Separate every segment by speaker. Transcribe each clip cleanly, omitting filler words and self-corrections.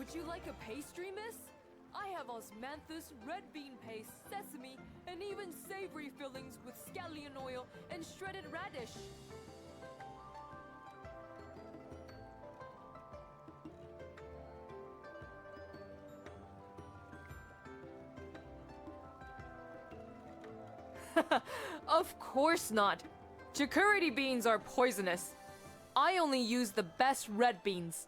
Speaker 1: Would you like a pastry, miss? I have osmanthus, red bean paste, sesame, and even savory fillings with scallion oil and shredded radish. Of course not. Chicurity beans are poisonous. I only use the best red beans.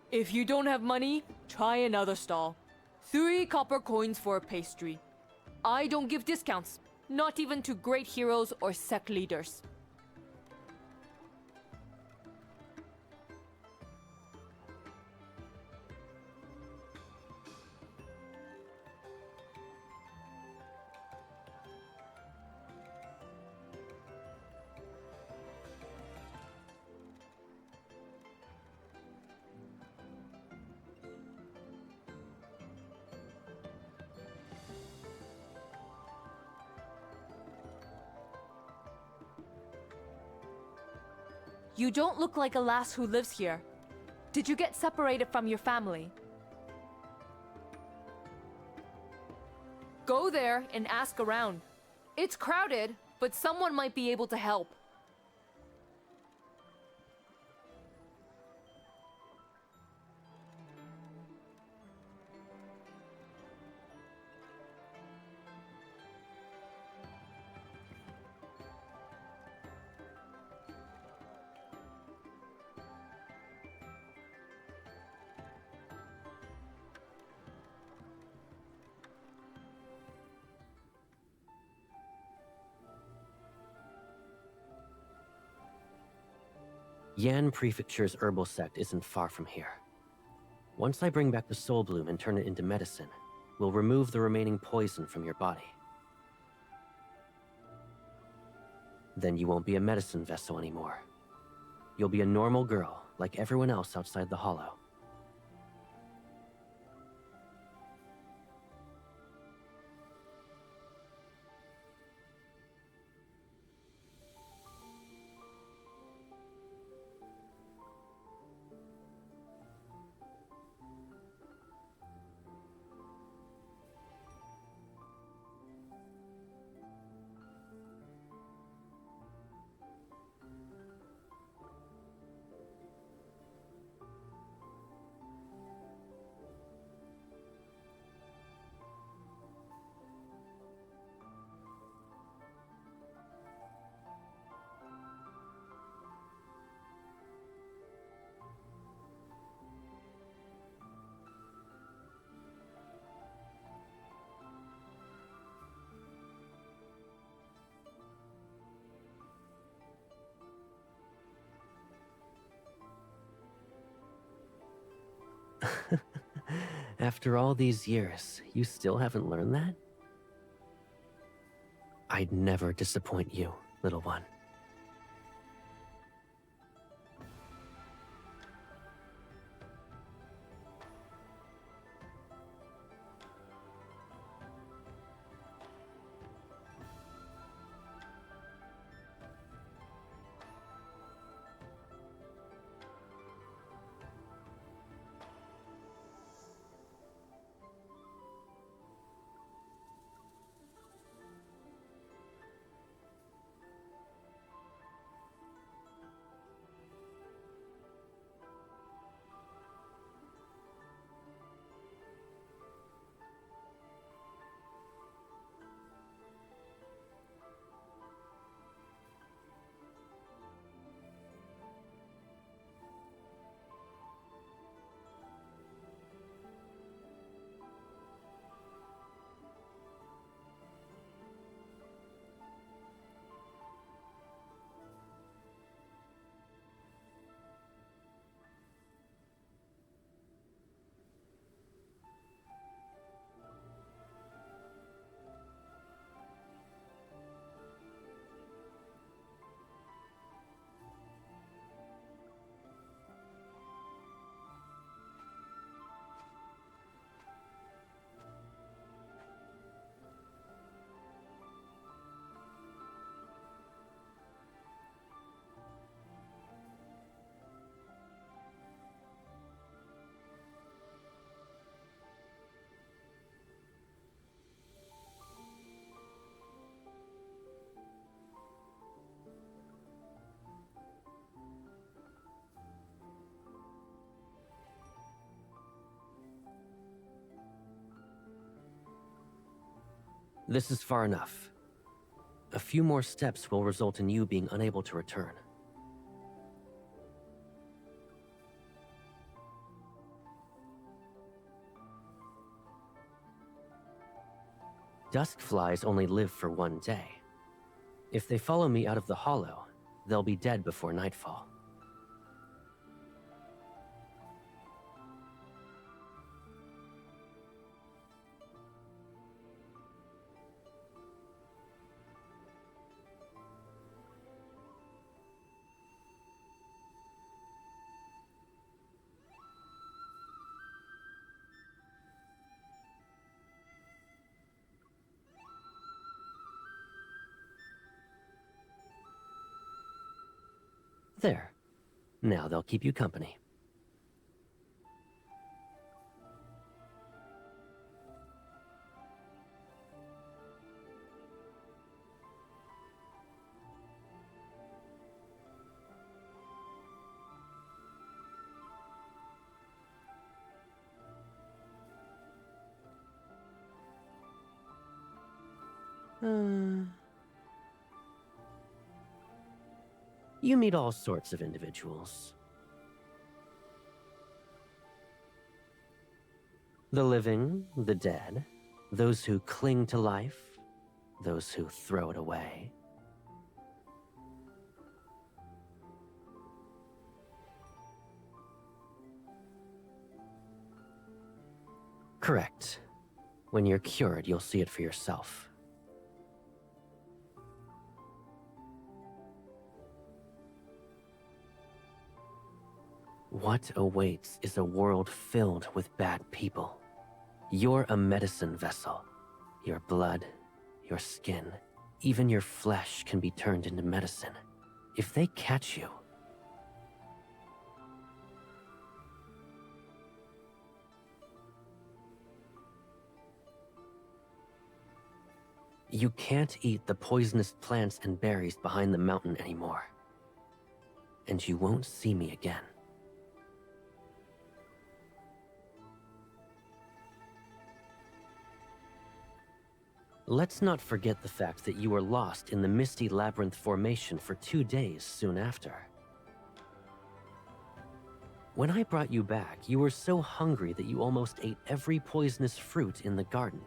Speaker 1: If you don't have money, try another stall. 3 copper coins for a pastry. I don't give discounts, not even to great heroes or sect leaders. You don't look like a lass who lives here. Did you get separated from your family? Go there and ask around. It's crowded, but someone might be able to help.
Speaker 2: Yan Prefecture's herbal sect isn't far from here. Once I bring back the soul bloom and turn it into medicine, we'll remove the remaining poison from your body. Then you won't be a medicine vessel anymore. You'll be a normal girl, like everyone else outside the Hollow. After all these years, you still haven't learned that? I'd never disappoint you, little one. This is far enough. A few more steps will result in you being unable to return. Dusk flies only live for one day. If they follow me out of the hollow, they'll be dead before nightfall. There. Now they'll keep you company. You meet all sorts of individuals. The living, the dead, those who cling to life, those who throw it away. Correct. When you're cured, you'll see it for yourself. What awaits is a world filled with bad people. You're a medicine vessel. Your blood, your skin, even your flesh can be turned into medicine. If they catch you, you can't eat the poisonous plants and berries behind the mountain anymore. And you won't see me again. Let's not forget the fact that you were lost in the Misty Labyrinth formation for 2 days soon after. When I brought you back, you were so hungry that you almost ate every poisonous fruit in the garden.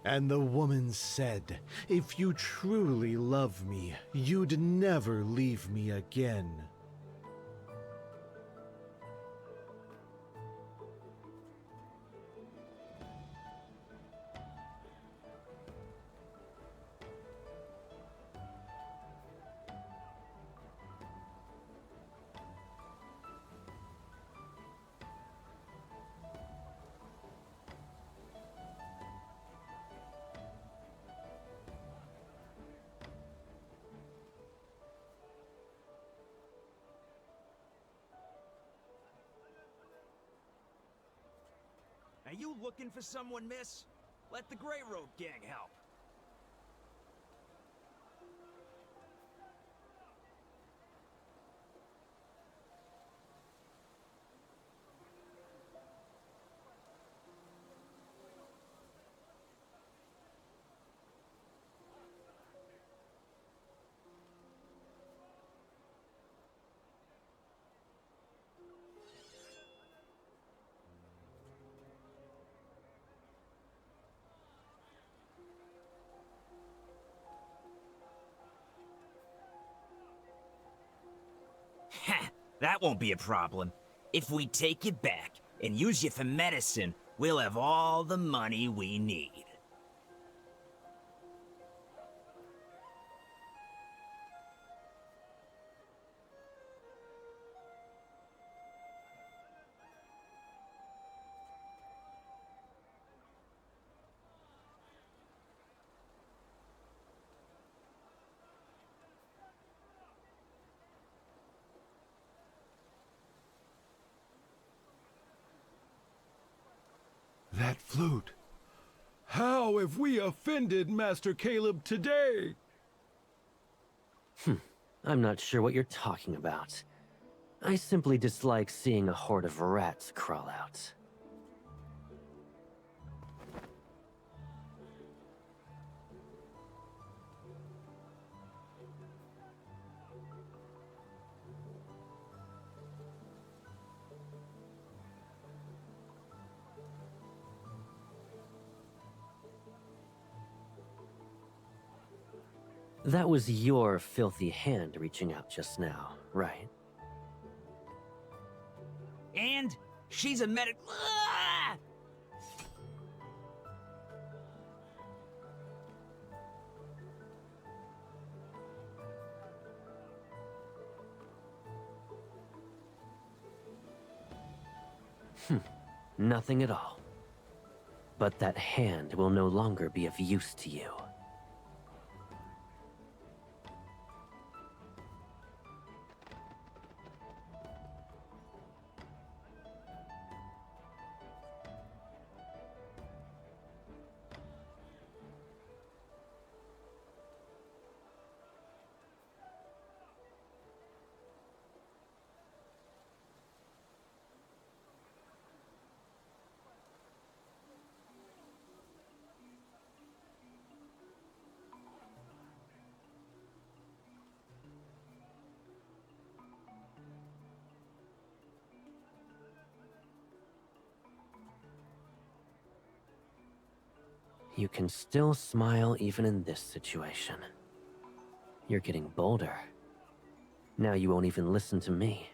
Speaker 3: And the woman said, "If you truly love me, you'd never leave me again."
Speaker 4: Are you looking for someone, miss? Let the Grey Road gang help. That won't be a problem. If we take you back and use you for medicine, we'll have all the money we need.
Speaker 3: That flute. How have we offended Master Caleb today?
Speaker 2: I'm not sure what you're talking about. I simply dislike seeing a horde of rats crawl out. That was your filthy hand reaching out just now, right?
Speaker 4: And she's a medic. Ah!
Speaker 2: Nothing at all. But that hand will no longer be of use to you. You can still smile even in this situation. You're getting bolder. Now you won't even listen to me.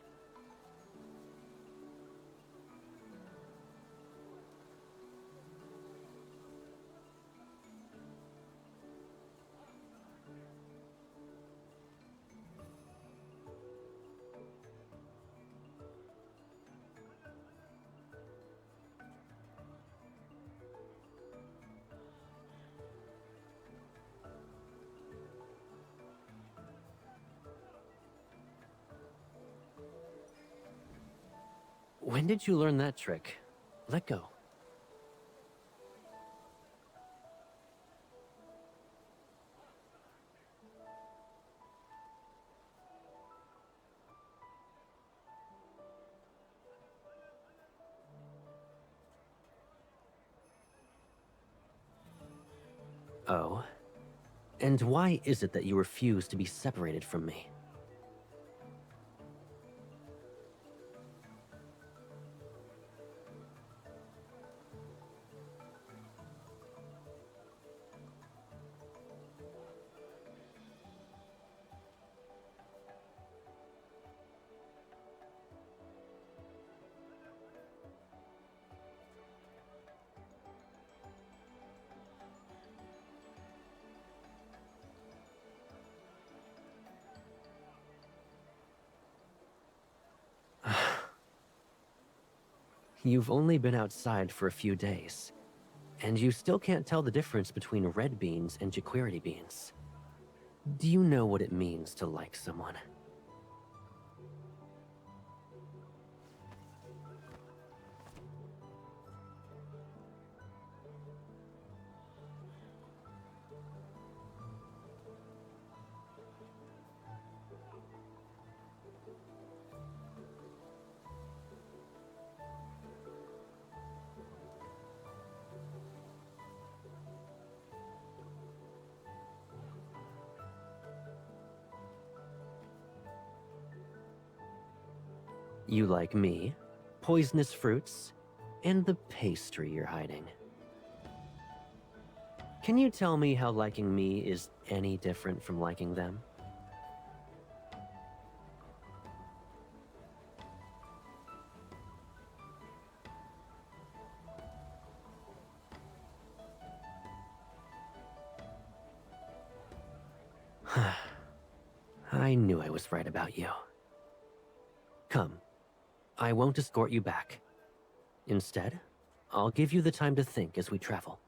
Speaker 2: When did you learn that trick? Let go. Oh? And why is it that you refuse to be separated from me? You've only been outside for a few days, and you still can't tell the difference between red beans and Jaquirity beans. Do you know what it means to like someone? You like me, poisonous fruits, and the pastry you're hiding. Can you tell me how liking me is any different from liking them? I knew I was right about you. Come, I won't escort you back. Instead, I'll give you the time to think as we travel.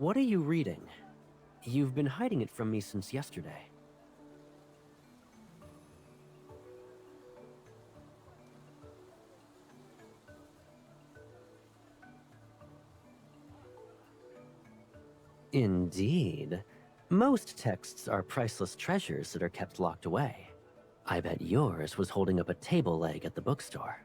Speaker 2: What are you reading? You've been hiding it from me since yesterday. Indeed. Most texts are priceless treasures that are kept locked away. I bet yours was holding up a table leg at the bookstore.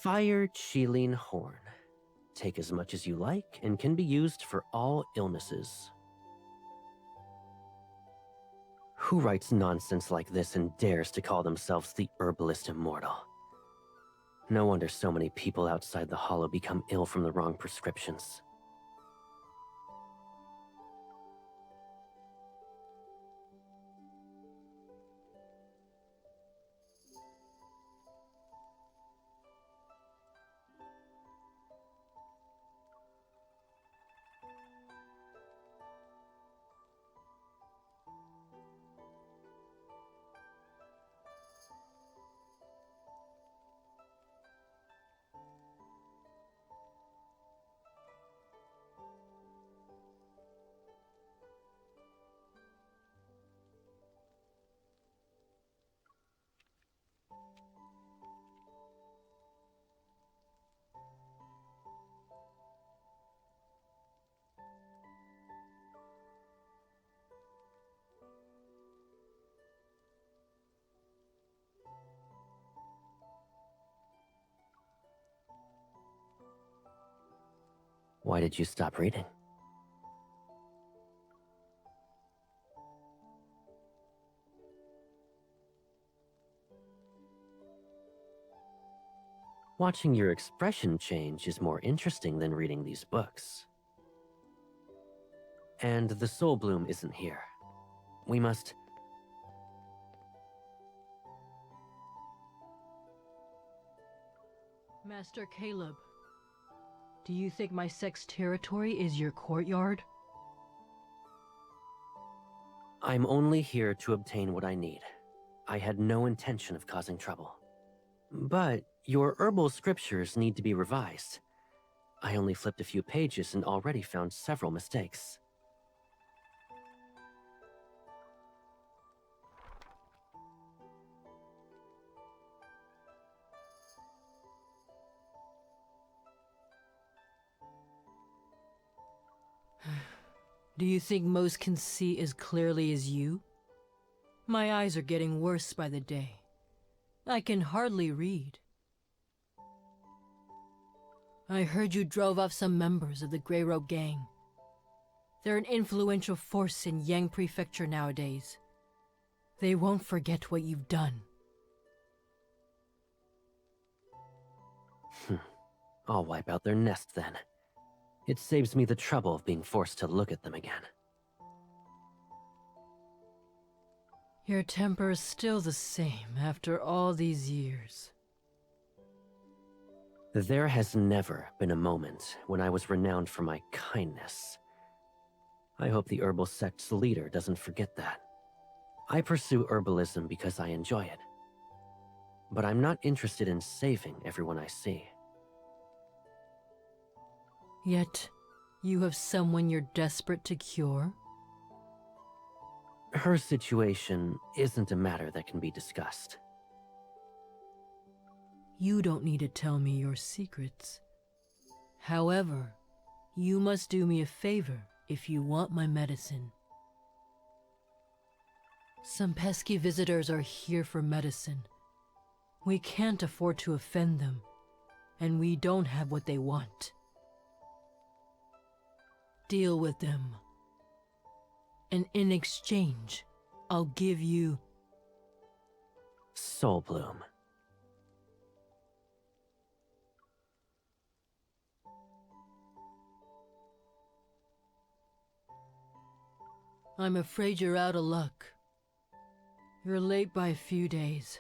Speaker 2: Fire Cheline Horn. Take as much as you like and can be used for all illnesses. Who writes nonsense like this and dares to call themselves the herbalist immortal? No wonder so many people outside the Hollow become ill from the wrong prescriptions. Why did you stop reading? Watching your expression change is more interesting than reading these books. And the Soul Bloom isn't here. We must...
Speaker 5: Master Caleb, do you think my sect's territory is your courtyard?
Speaker 2: I'm only here to obtain what I need. I had no intention of causing trouble. But your herbal scriptures need to be revised. I only flipped a few pages and already found several mistakes.
Speaker 5: Do you think most can see as clearly as you? My eyes are getting worse by the day. I can hardly read. I heard you drove off some members of the Grey Robe Gang. They're an influential force in Yang Prefecture nowadays. They won't forget what you've done.
Speaker 2: I'll wipe out their nest then. It saves me the trouble of being forced to look at them again.
Speaker 5: Your temper is still the same after all these years.
Speaker 2: There has never been a moment when I was renowned for my kindness. I hope the herbal sect's leader doesn't forget that. I pursue herbalism because I enjoy it. But I'm not interested in saving everyone I see.
Speaker 5: Yet, you have someone you're desperate to cure?
Speaker 2: Her situation isn't a matter that can be discussed.
Speaker 5: You don't need to tell me your secrets. However, you must do me a favor if you want my medicine. Some pesky visitors are here for medicine. We can't afford to offend them, and we don't have what they want. Deal with them. And in exchange, I'll give you...
Speaker 2: Soul Bloom.
Speaker 5: I'm afraid you're out of luck. You're late by a few days.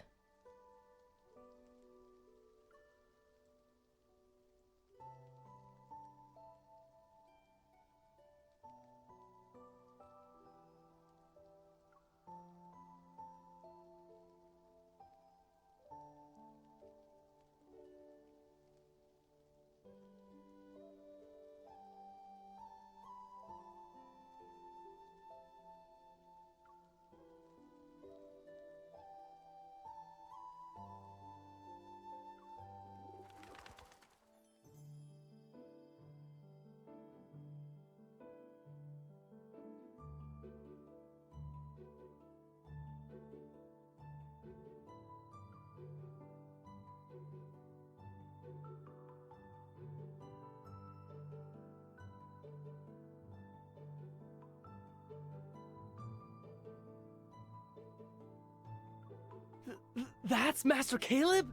Speaker 6: That's Master Caleb?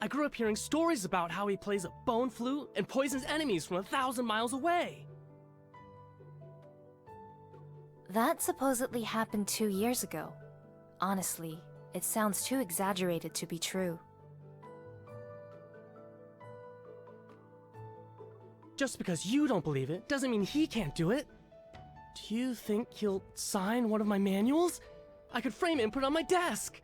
Speaker 6: I grew up hearing stories about how he plays a bone flute and poisons enemies from 1,000 miles away.
Speaker 7: That supposedly happened 2 years ago. Honestly, it sounds too exaggerated to be true.
Speaker 6: Just because you don't believe it doesn't mean he can't do it. Do you think he'll sign one of my manuals? I could frame it and put it on my desk.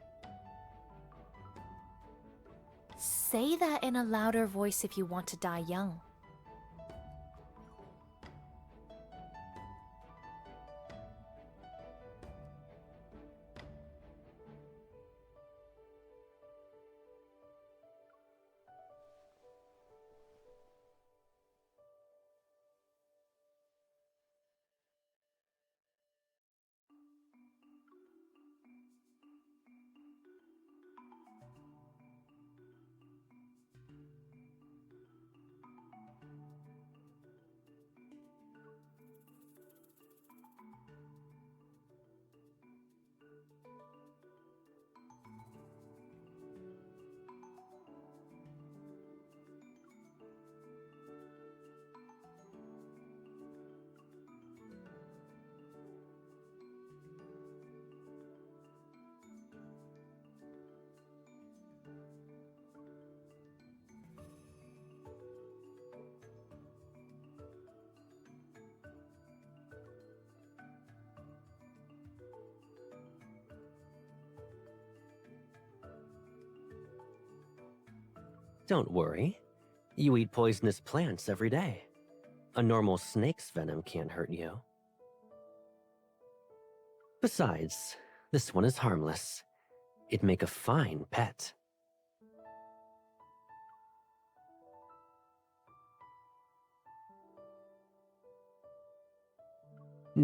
Speaker 7: Say that in a louder voice if you want to die young.
Speaker 2: Don't worry. You eat poisonous plants every day. A normal snake's venom can't hurt you. Besides, this one is harmless. It'd make a fine pet.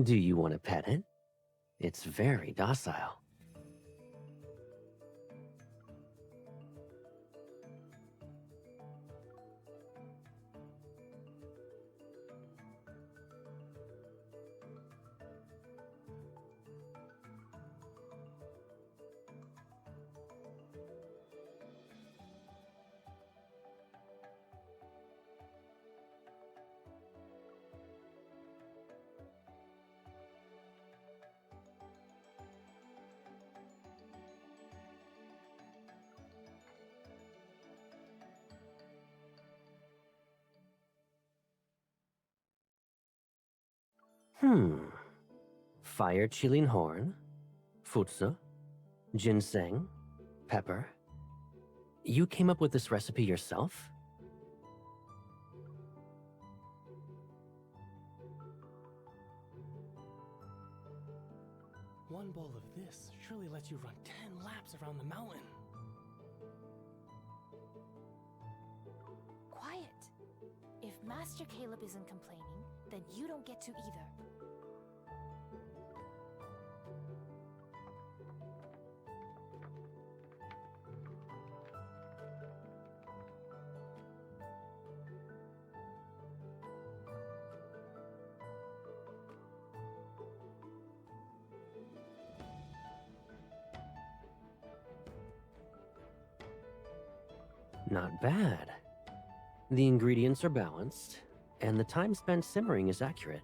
Speaker 2: Do you want to pet it? It's very docile. Fire chilling horn, futsu, ginseng, pepper. You came up with this recipe yourself?
Speaker 6: One bowl of this surely lets you run 10 laps around the mountain.
Speaker 7: Quiet. If Master Caleb isn't complaining, then you don't get to either.
Speaker 2: Not bad. The ingredients are balanced, and the time spent simmering is accurate.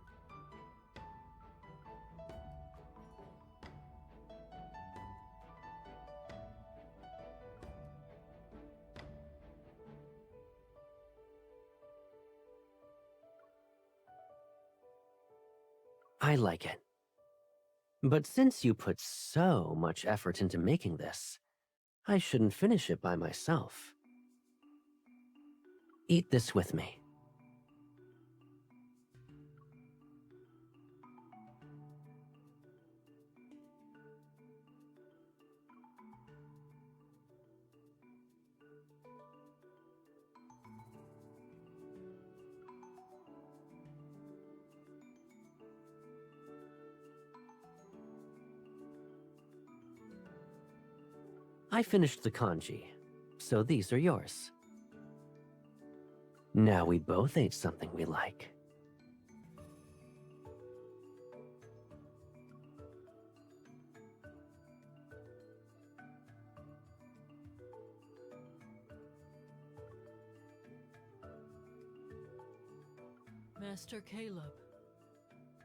Speaker 2: I like it. But since you put so much effort into making this, I shouldn't finish it by myself. Eat this with me. I finished the kanji, so these are yours. Now we both ate something we like.
Speaker 5: Master Caleb,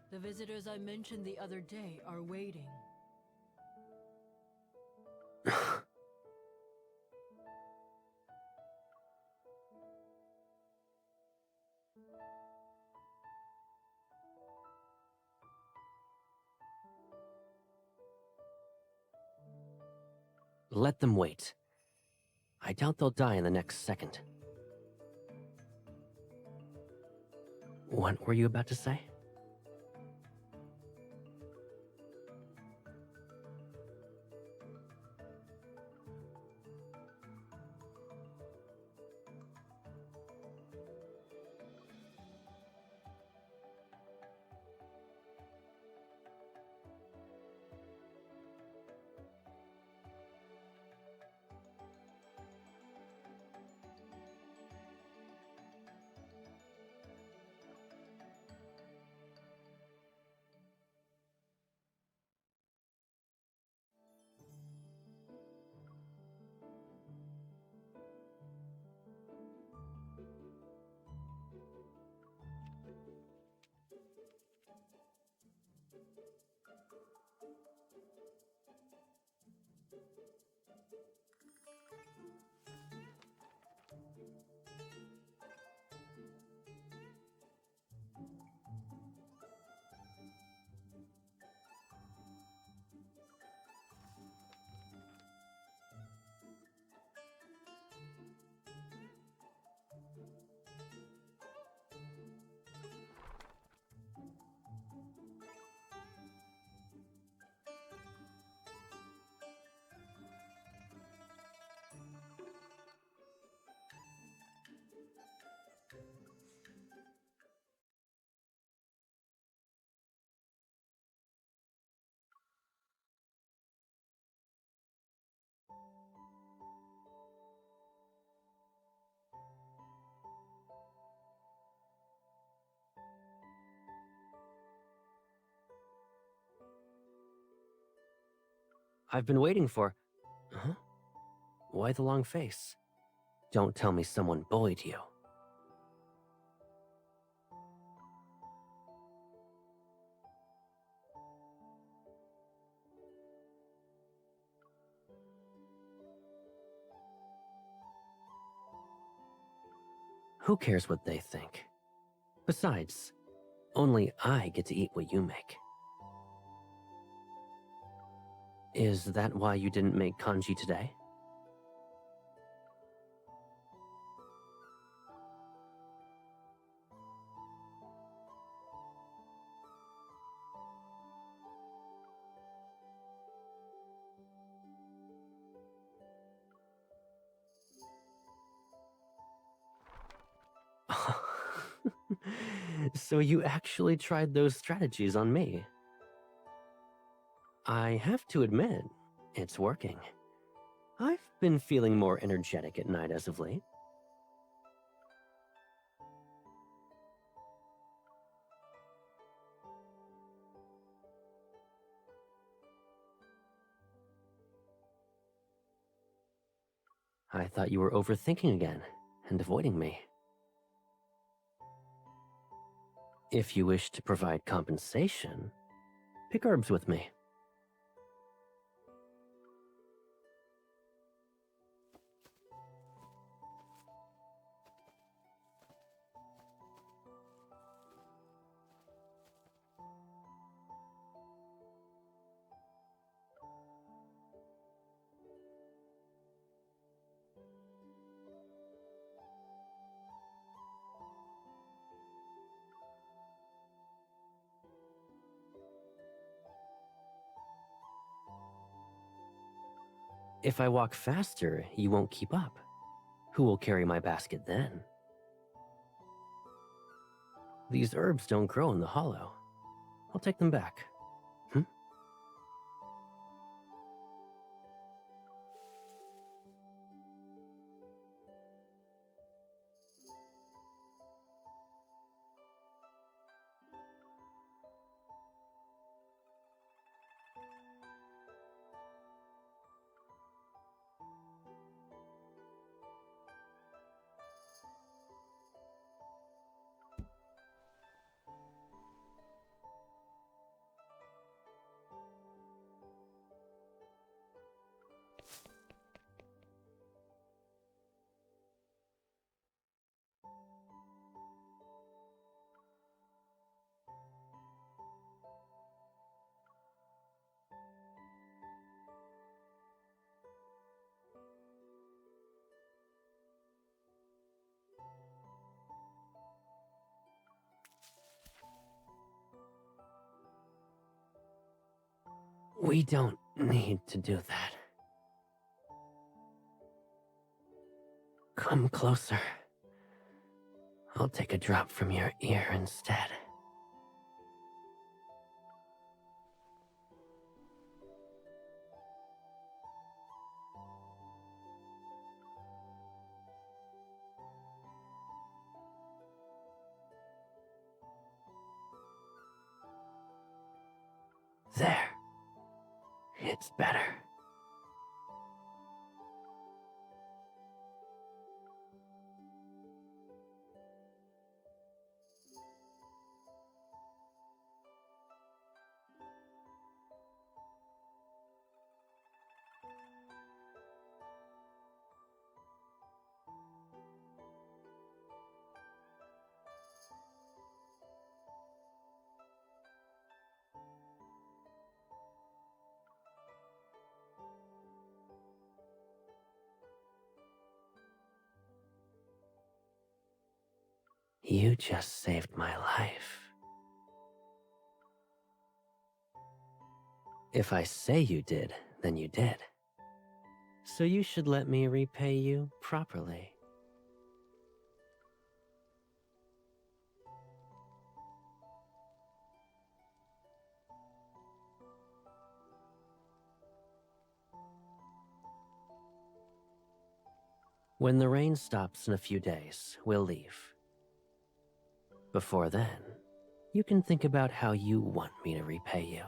Speaker 5: the visitors I mentioned the other day are waiting.
Speaker 2: Let them wait. I doubt they'll die in the next second. What were you about to say? I've been waiting for... Huh? Why the long face? Don't tell me someone bullied you. Who cares what they think? Besides, Only I get to eat what you make. Is that why you didn't make kanji today? So you actually tried those strategies on me. I have to admit, it's working. I've been feeling more energetic at night as of late. I thought you were overthinking again and avoiding me. If you wish to provide compensation, pick herbs with me. If I walk faster, you won't keep up. Who will carry my basket then? These herbs don't grow in the hollow. I'll take them back. We don't need to do that. Come closer. I'll take a drop from your ear instead. There. It's better. You just saved my life. If I say you did, then you did. So you should let me repay you properly. When the rain stops in a few days, we'll leave. Before then, you can think about how you want me to repay you.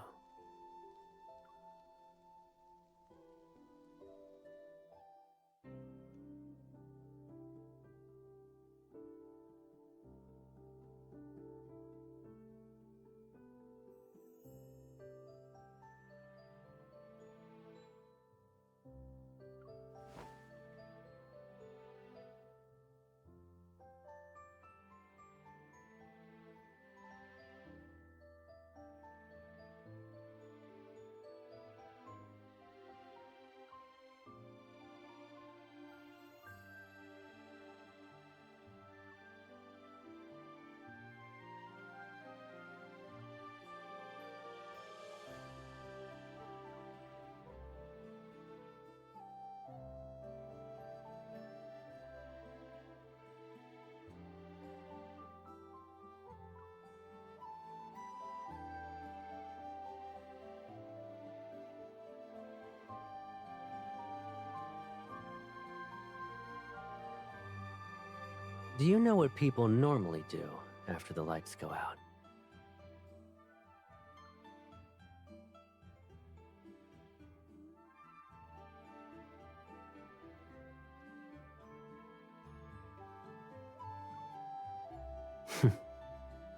Speaker 2: Do you know what people normally do after the lights go out?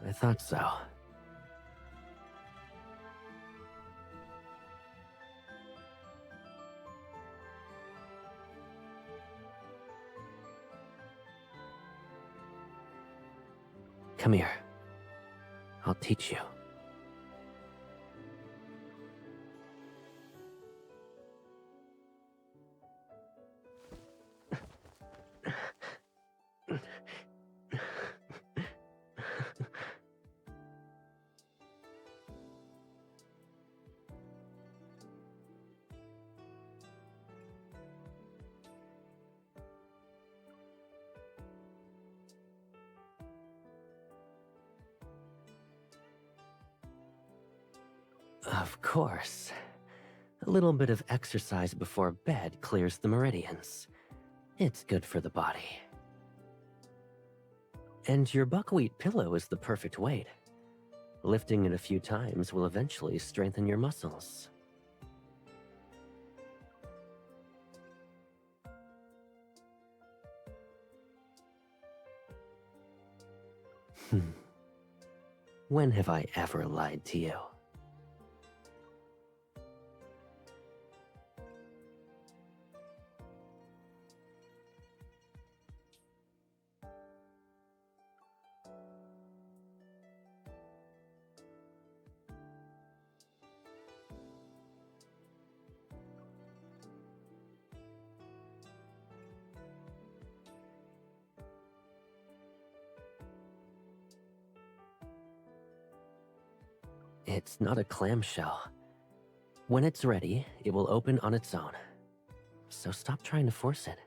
Speaker 2: I thought so. Come here. I'll teach you. Of course. A little bit of exercise before bed clears the meridians. It's good for the body. And your buckwheat pillow is the perfect weight. Lifting it a few times will eventually strengthen your muscles. When have I ever lied to you? It's not a clamshell. When it's ready, it will open on its own. So stop trying to force it.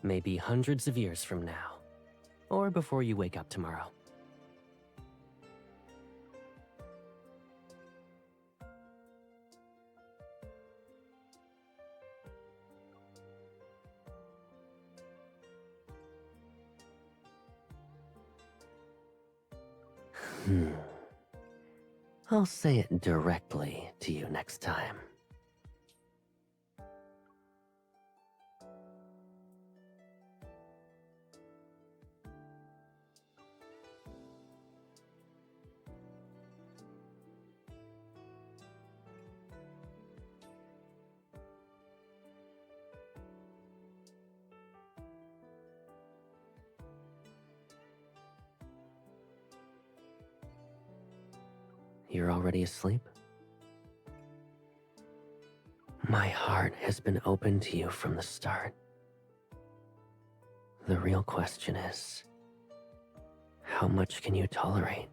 Speaker 2: Maybe hundreds of years from now, or before you wake up tomorrow. I'll say it directly to you next time. You're already asleep? My heart has been open to you from the start. The real question is, how much can you tolerate?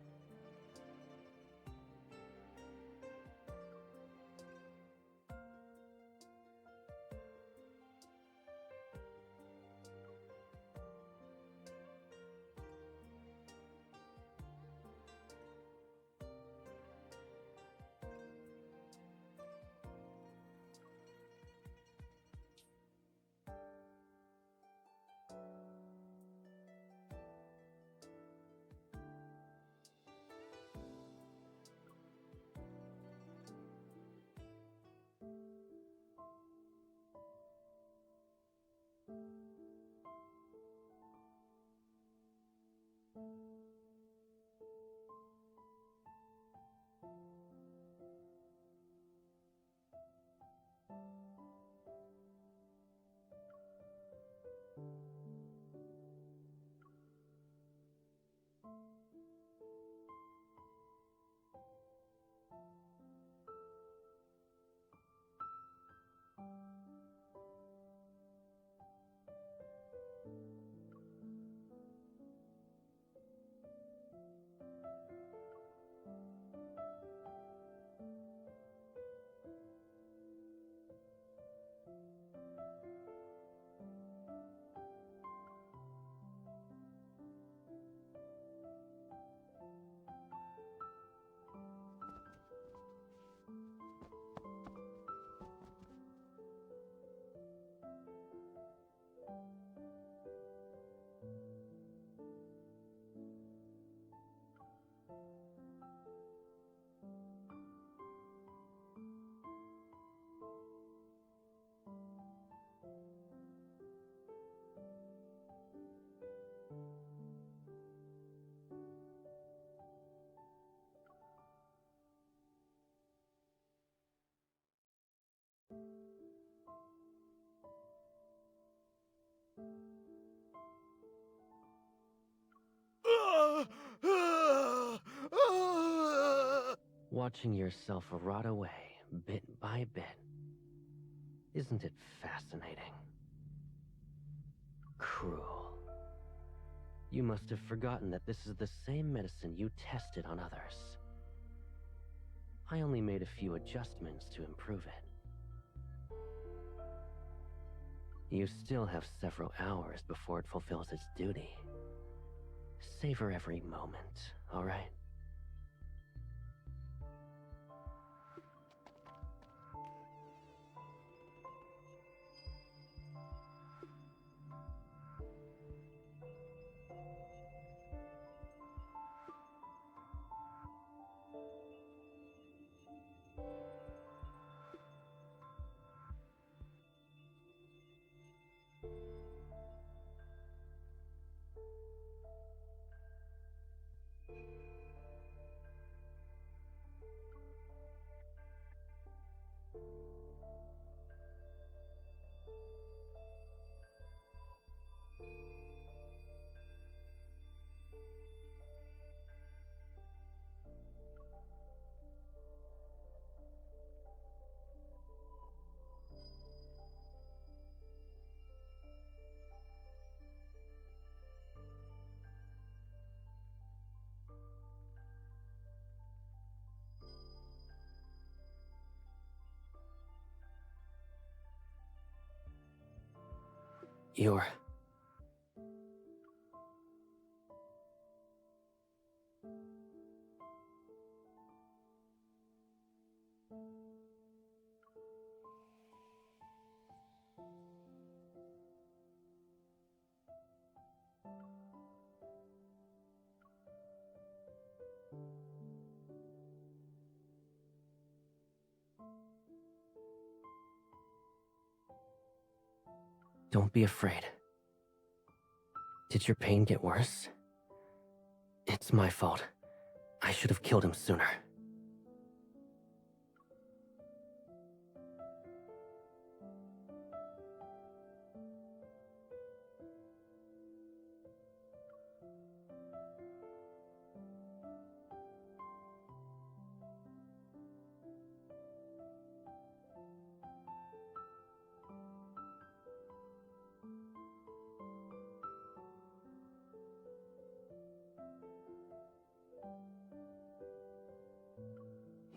Speaker 2: Watching yourself rot away, bit by bit. Isn't it fascinating? Cruel. You must have forgotten that this is the same medicine you tested on others. I only made a few adjustments to improve it. You still have several hours before it fulfills its duty. Savor every moment, all right? You're... Don't be afraid. Did your pain get worse? It's my fault. I should have killed him sooner.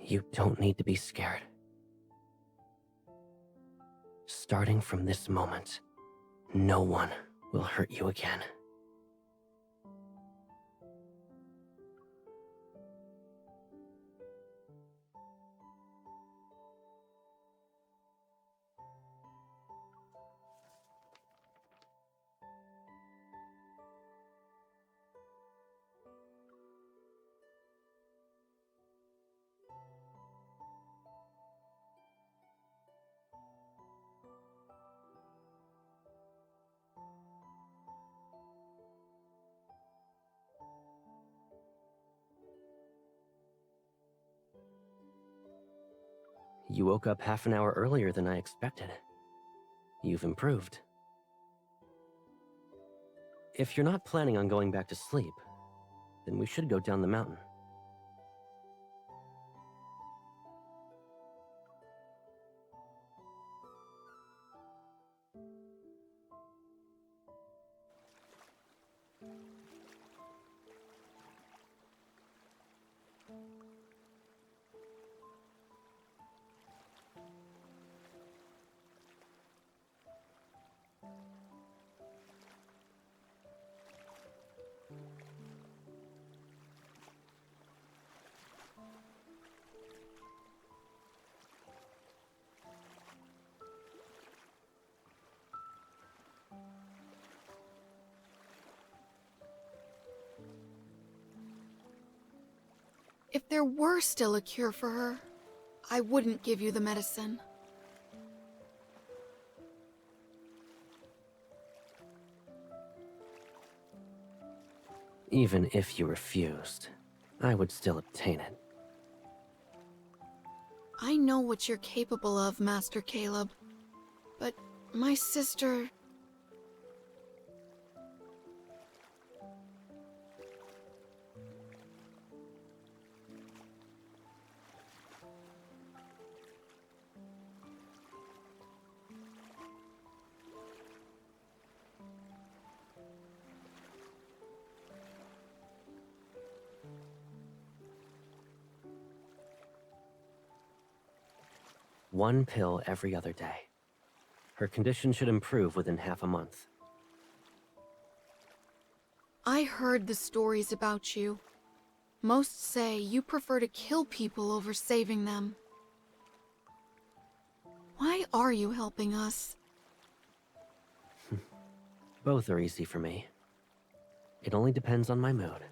Speaker 2: You don't need to be scared. Starting from this moment, no one will hurt you again. You woke up half an hour earlier than I expected. You've improved. If you're not planning on going back to sleep, then we should go down the mountain.
Speaker 8: If there were still a cure for her, I wouldn't give you the medicine.
Speaker 2: Even if you refused, I would still obtain it.
Speaker 8: I know what you're capable of, Master Caleb. But my sister...
Speaker 2: 1 pill every other day. Her condition should improve within half a month.
Speaker 8: I heard the stories about you. Most say you prefer to kill people over saving them. Why are you helping us?
Speaker 2: Both are easy for me. It only depends on my mood.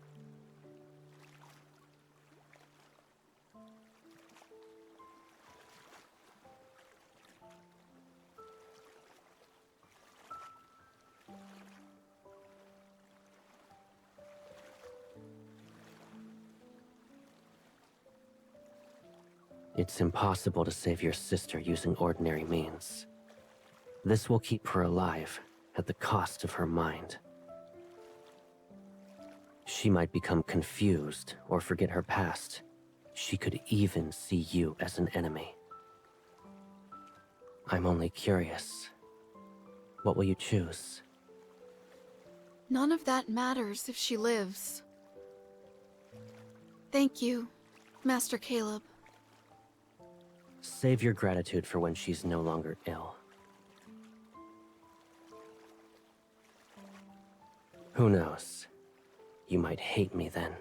Speaker 2: It's impossible to save your sister using ordinary means. This will keep her alive at the cost of her mind. She might become confused or forget her past. She could even see you as an enemy. I'm only curious. What will you choose?
Speaker 8: None of that matters if she lives. Thank you, Master Caleb.
Speaker 2: Save your gratitude for when she's no longer ill. Who knows? You might hate me then.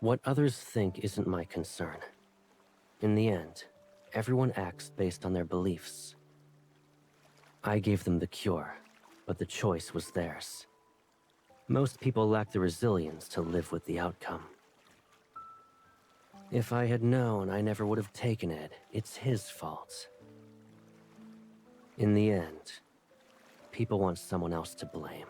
Speaker 2: What others think isn't my concern. In the end, everyone acts based on their beliefs. I gave them the cure, but the choice was theirs. Most people lack the resilience to live with the outcome. If I had known, I never would have taken it. It's his fault. In the end, people want someone else to blame.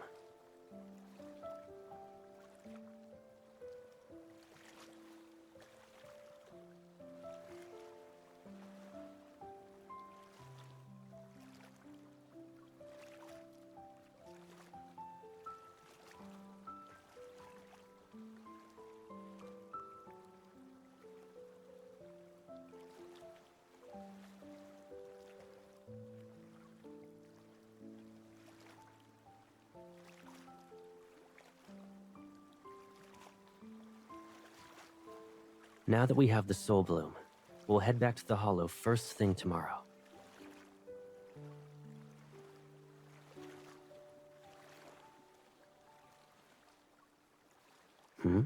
Speaker 2: Now that we have the Soul Bloom, we'll head back to the Hollow first thing tomorrow. Hmm?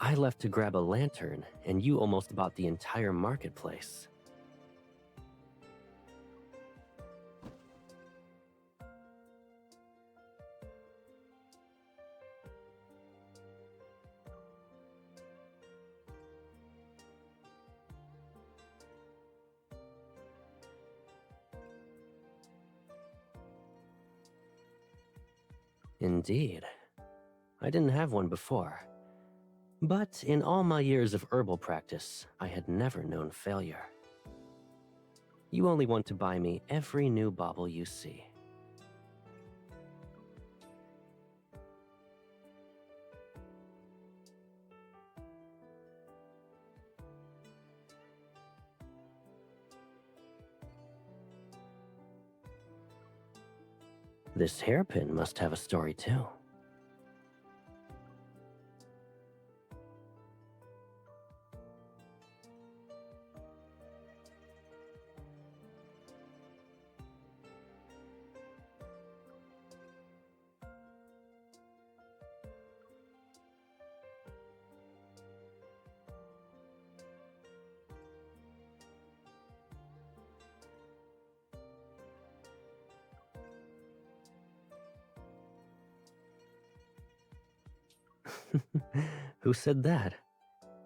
Speaker 2: I left to grab a lantern, and you almost bought the entire marketplace. Indeed. I didn't have one before. But in all my years of herbal practice, I had never known failure. You only want to buy me every new bauble you see. This hairpin must have a story too. Who said that?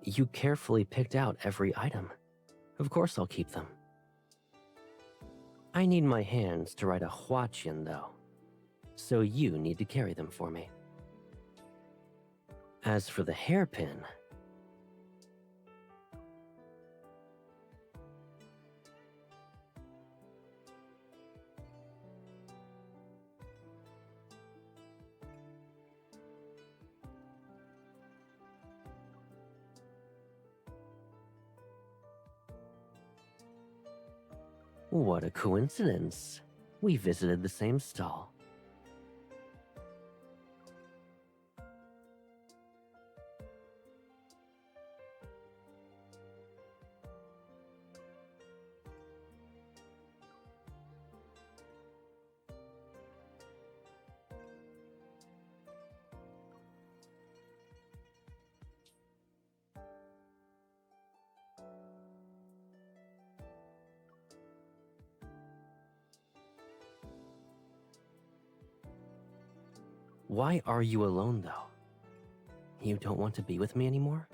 Speaker 2: You carefully picked out every item. Of course I'll keep them. I need my hands to write a huaqian though, so you need to carry them for me. As for the hairpin, what a coincidence. We visited the same stall. Why are you alone, though? You don't want to be with me anymore?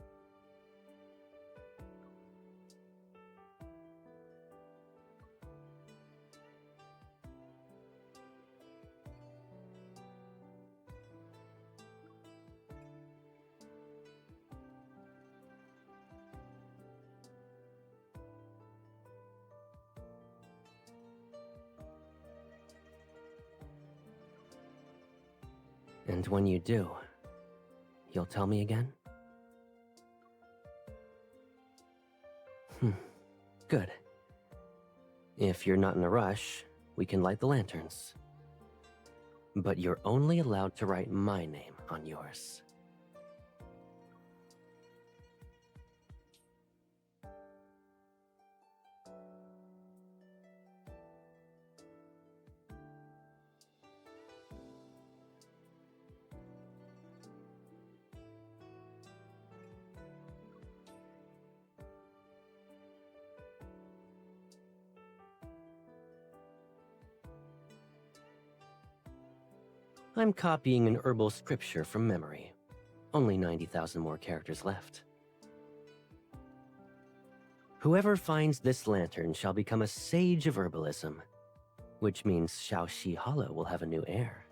Speaker 2: And when you do, you'll tell me again? Good. If you're not in a rush, we can light the lanterns. But you're only allowed to write my name on yours. I'm copying an herbal scripture from memory. Only 90,000 more characters left. Whoever finds this lantern shall become a sage of herbalism, which means Shaoxi Hollow will have a new heir.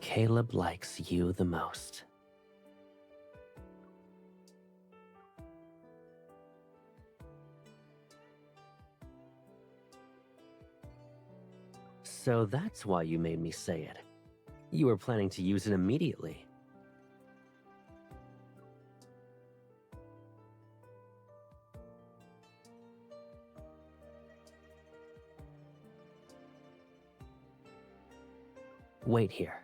Speaker 2: Caleb likes you the most. So that's why you made me say it. You were planning to use it immediately. Wait here.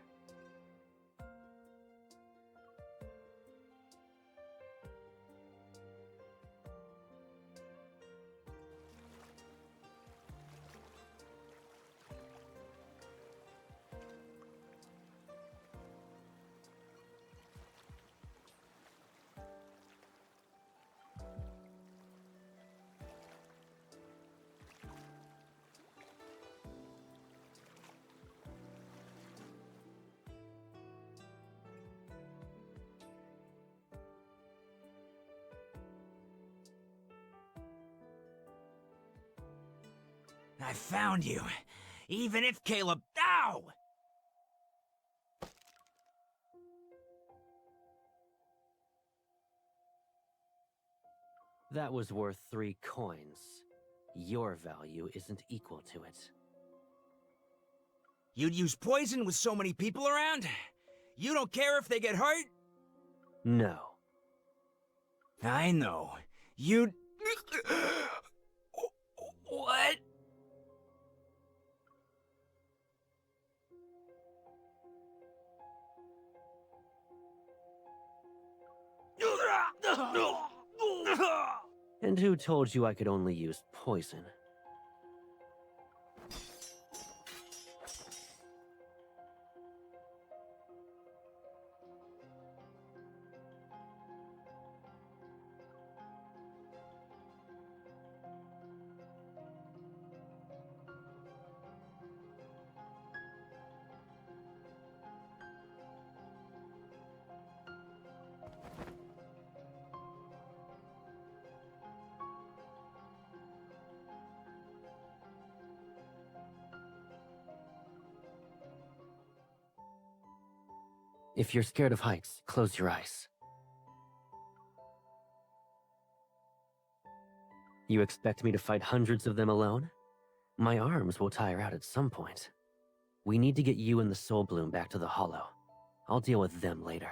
Speaker 4: I found you. Even if Caleb... Ow!
Speaker 2: That was worth 3 coins. Your value isn't equal to it.
Speaker 4: You'd use poison with so many people around? You don't care if they get hurt?
Speaker 2: No.
Speaker 4: I know. You'd... What?
Speaker 2: And who told you I could only use poison? If you're scared of heights, close your eyes. You expect me to fight hundreds of them alone? My arms will tire out at some point. We need to get you and the Soul Bloom back to the Hollow. I'll deal with them later.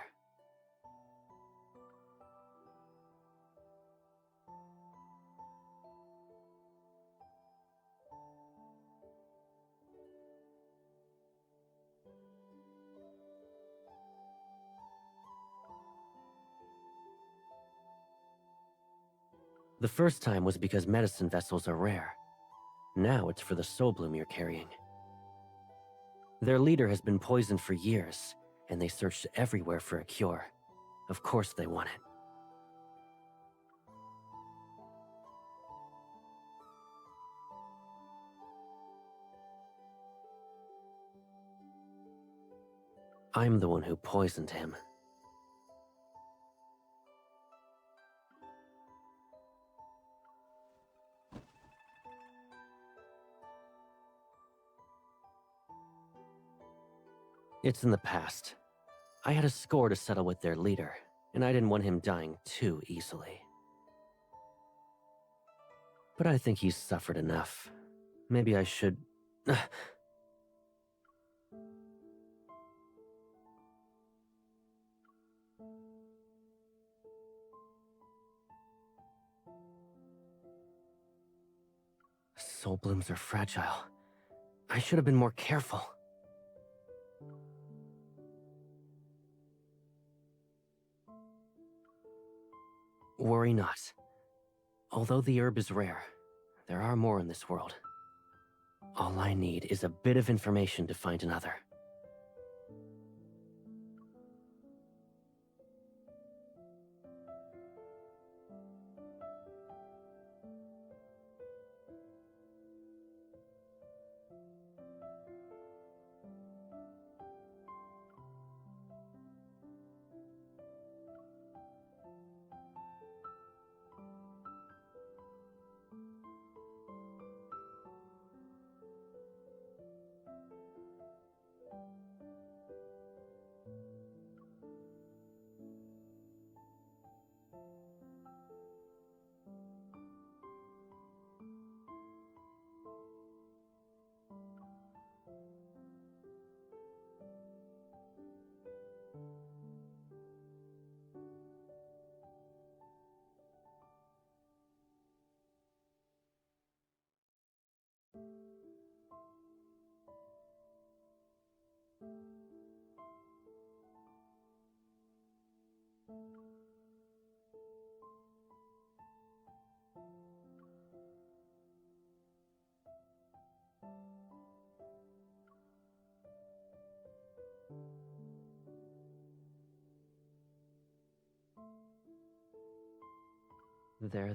Speaker 2: The first time was because medicine vessels are rare. Now it's for the Soul Bloom you're carrying. Their leader has been poisoned for years, and they searched everywhere for a cure. Of course they want it. I'm the one who poisoned him. It's in the past. I had a score to settle with their leader, and I didn't want him dying too easily. But I think he's suffered enough. Maybe I should... Soul blooms are fragile. I should have been more careful. Worry not. Although the herb is rare, there are more in this world. All I need is a bit of information to find another.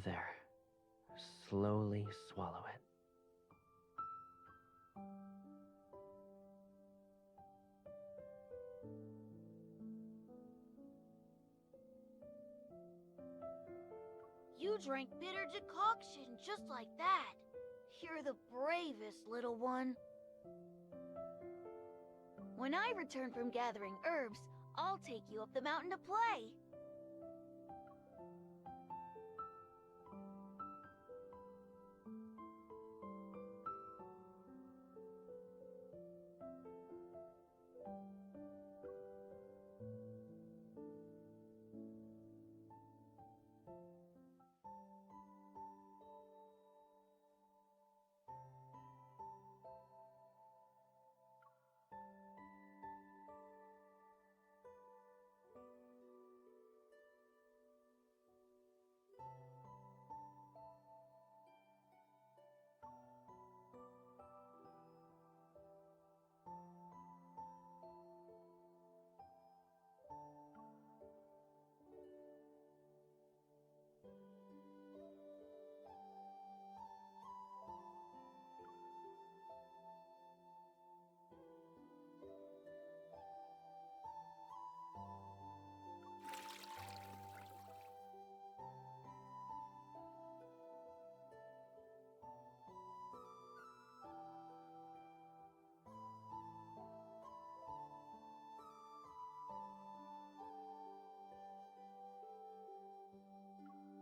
Speaker 2: There. Slowly swallow it.
Speaker 9: You drank bitter decoction just like that. You're the bravest, little one. When I return from gathering herbs, I'll take you up the mountain to play.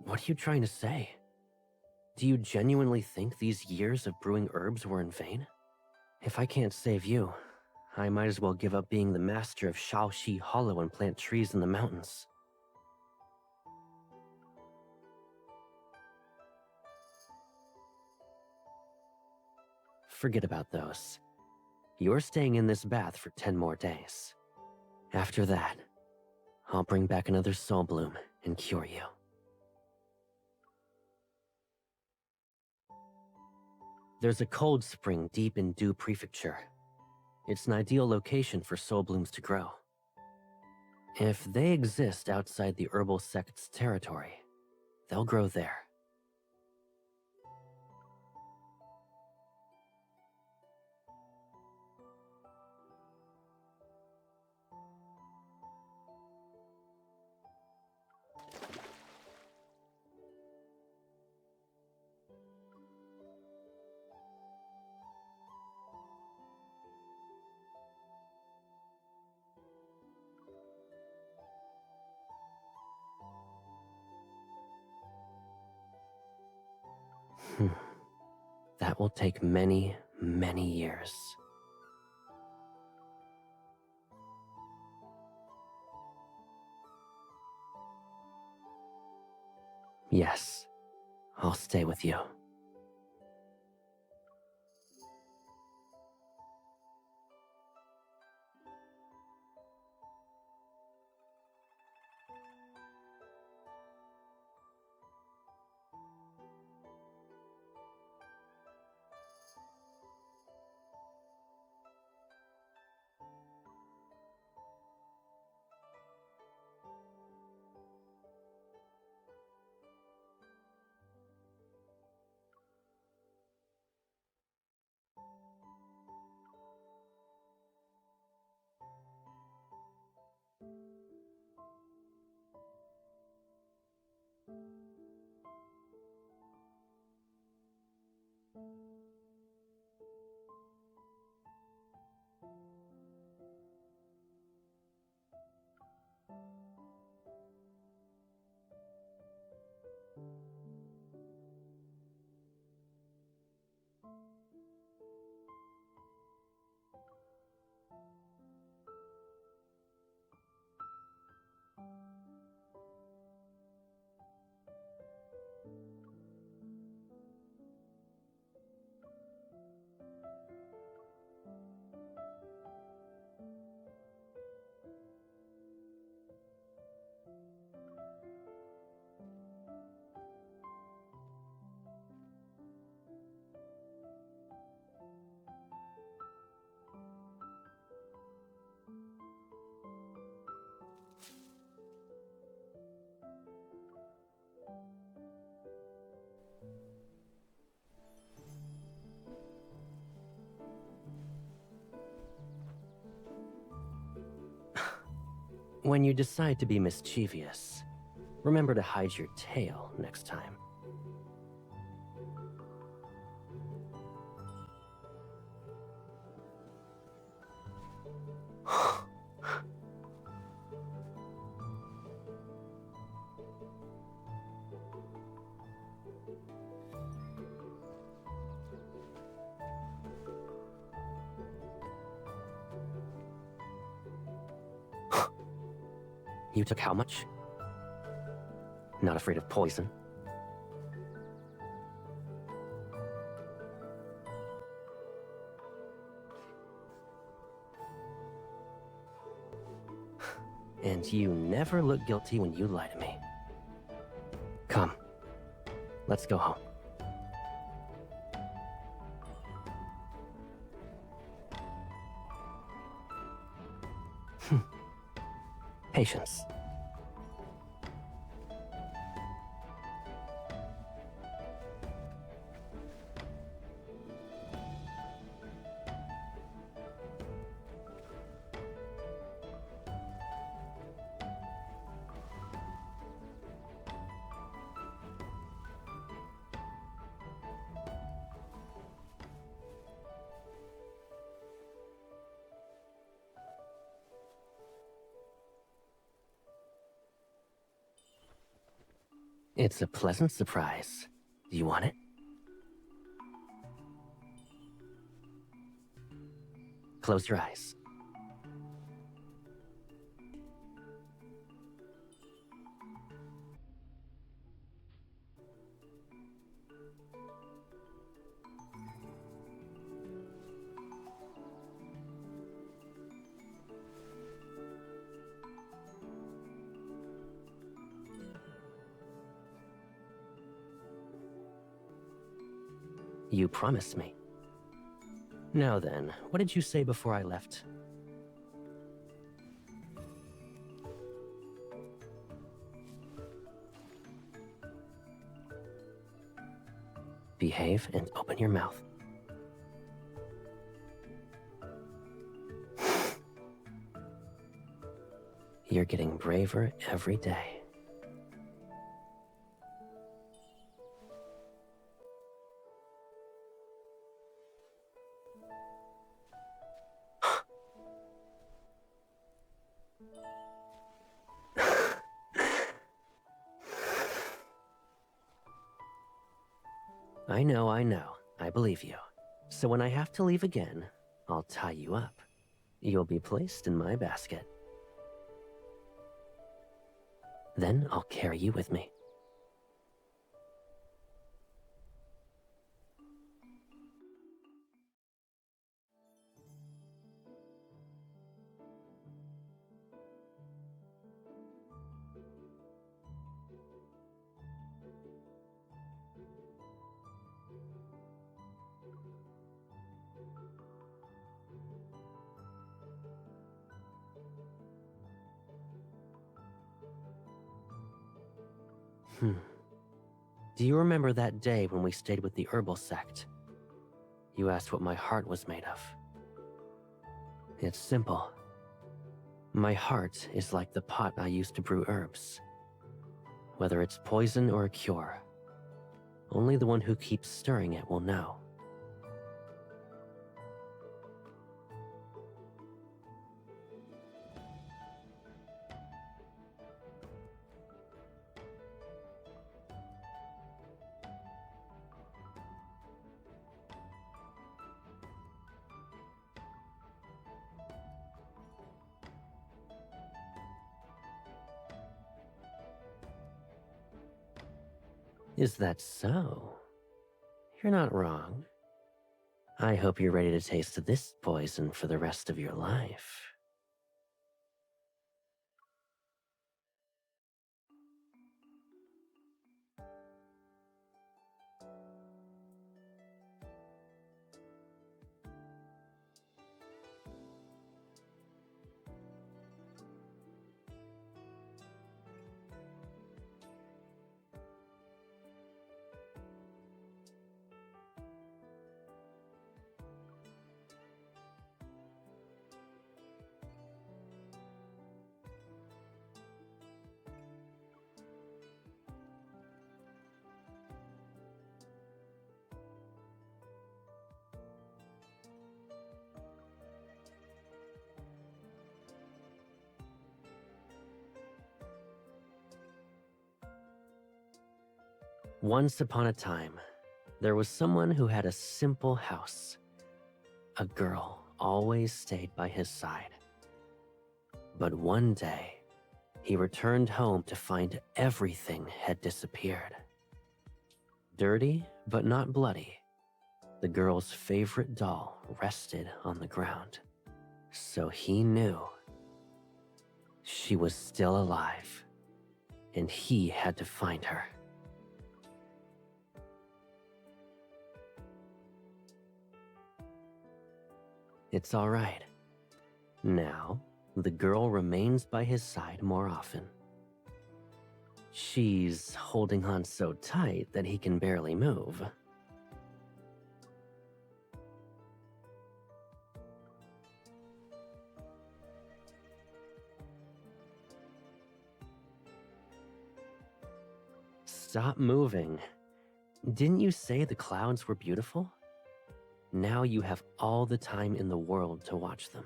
Speaker 2: What are you trying to say? Do you genuinely think these years of brewing herbs were in vain? If I can't save you, I might as well give up being the master of Shaoxi Hollow and plant trees in the mountains. Forget about those. You're staying in this bath for 10 more days. After that, I'll bring back another soul bloom and cure you. There's a cold spring deep in Du Prefecture. It's an ideal location for soul blooms to grow. If they exist outside the herbal sect's territory, they'll grow there. That will take many, many years. Yes, I'll stay with you. When you decide to be mischievous, remember to hide your tail next time. You took how much? Not afraid of poison? And you never look guilty when you lie to me. Come, let's go home. Patience. It's a pleasant surprise. Do you want it? Close your eyes. You promised me. Now then, what did you say before I left? Behave and open your mouth. You're getting braver every day. I know. I believe you. So when I have to leave again, I'll tie you up. You'll be placed in my basket. Then I'll carry you with me. Do you remember that day when we stayed with the herbal sect? You asked what my heart was made of. It's simple. My heart is like the pot I used to brew herbs. Whether it's poison or a cure, only the one who keeps stirring it will know. Is that so? You're not wrong. I hope you're ready to taste this poison for the rest of your life. Once upon a time, there was someone who had a simple house. A girl always stayed by his side. But one day, he returned home to find everything had disappeared. Dirty, but not bloody, the girl's favorite doll rested on the ground. So he knew she was still alive, and he had to find her. It's all right. Now, the girl remains by his side more often. She's holding on so tight that he can barely move. Stop moving. Didn't you say the clouds were beautiful? Now you have all the time in the world to watch them.